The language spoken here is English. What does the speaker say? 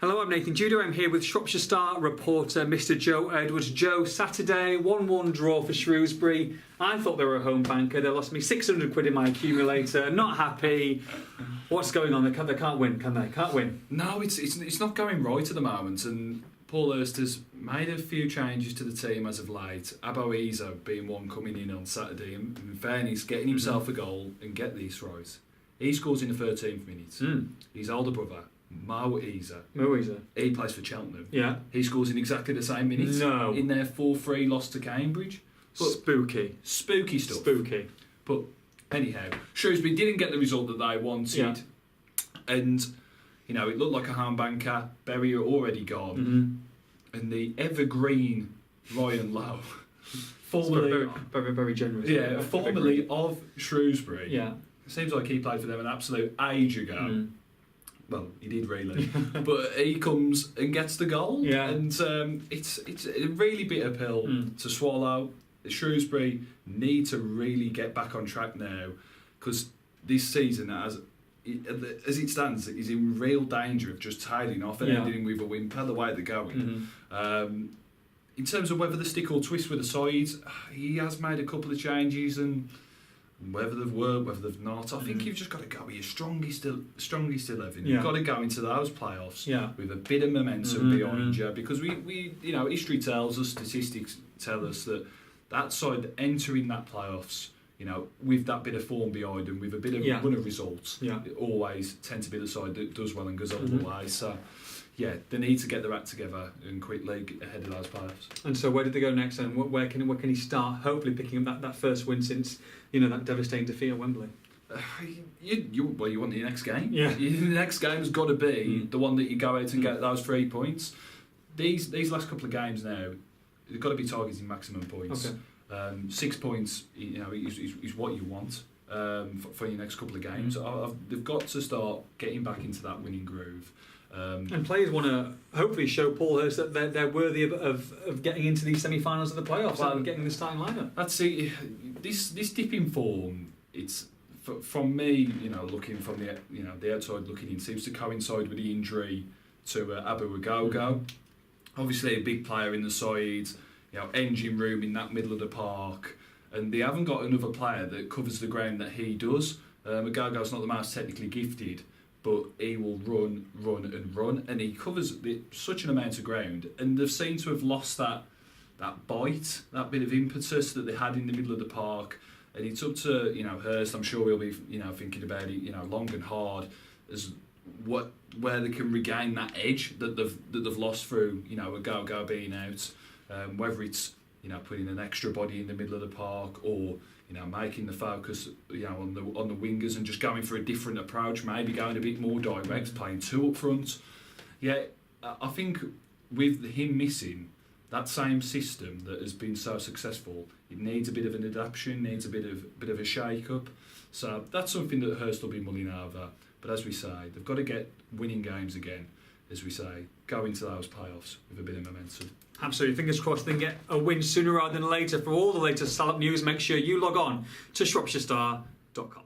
Hello, I'm Nathan Judo. I'm here with Shropshire Star reporter Mr. Joe Edwards. Joe, Saturday, 1-1 draw for Shrewsbury. I thought they were a home banker. They lost me 600 quid in my accumulator. Not happy. What's going on? They can't win, can they? Can't win. No, it's not going right at the moment. And Paul Hurst has made a few changes to the team as of late. Abo Isa being one coming in on Saturday. And in fairness, getting himself a goal and get this right. He scores in the 13th minute. His older brother, Mo Isa. He plays for Cheltenham. Yeah. He scores in exactly the same minute. No. In their 4-3 loss to Cambridge. But Spooky. Spooky stuff. Spooky. But anyhow, Shrewsbury didn't get the result that they wanted. Yeah. And, you know, it looked like a home banker. Berry are already gone. And the evergreen Ryan Lowe, formerly... Very, very generous. Yeah, formerly of Shrewsbury. Yeah. Seems like he played for them an absolute age ago. Well, he did really, but he comes and gets the goal, and it's a really bitter pill to swallow. Shrewsbury need to really get back on track now, because this season, as it stands, is in real danger of just tailing off and ending with a whimper the way they're going. In terms of whether the stick or twist with the sides, he has made a couple of changes, and whether they've worked, whether they've not, I think you've just got to go with your strongest 11. You've got to go into those playoffs with a bit of momentum behind you, because we you know, history tells us, statistics tell us that side entering that playoffs, you know, with that bit of form behind them, with a bit of run of results, it always tend to be the side that does well and goes all the way. So yeah, they need to get their act together and quickly ahead of those playoffs. And so where did they go next then? Where can he start, hopefully picking up that first win since, you know, that devastating defeat at Wembley? You want the next game? Yeah. The next game has got to be the one that you go out and get those 3 points. These last couple of games now, they've got to be targeting maximum points. Okay. 6 points, you know, is what you want for your next couple of games. They've got to start getting back into that winning groove. And players want to hopefully show Paul Hurst that they're worthy of getting into these semi-finals of the playoffs and getting the starting lineup. That's it. This dip in form, it's from me, you know, looking from the outside looking in, seems to coincide with the injury to Abu Agogo. Obviously, a big player in the side, you know, engine room in that middle of the park, and they haven't got another player that covers the ground that he does. Agogo's not the most technically gifted, but he will run, and he covers such an amount of ground. And they've seemed to have lost that bite, that bit of impetus that they had in the middle of the park. And it's up to, you know, Hurst, I'm sure he'll be, you know, thinking about it, you know, long and hard, as where they can regain that edge that they've lost through, you know, Agogo being out. Whether it's, you know, putting an extra body in the middle of the park, or, you know, making the focus, you know, on the wingers and just going for a different approach, maybe going a bit more direct, playing two up front. Yeah, I think with him missing that same system that has been so successful, it needs a bit of an adaptation, needs a bit of a shake-up. So that's something that Hurst will be mulling over. But as we say, they've got to get winning games again, as we say, go into those playoffs with a bit of momentum. Absolutely. Fingers crossed they can get a win sooner rather than later. For all the latest Salop news, make sure you log on to shropshirestar.com.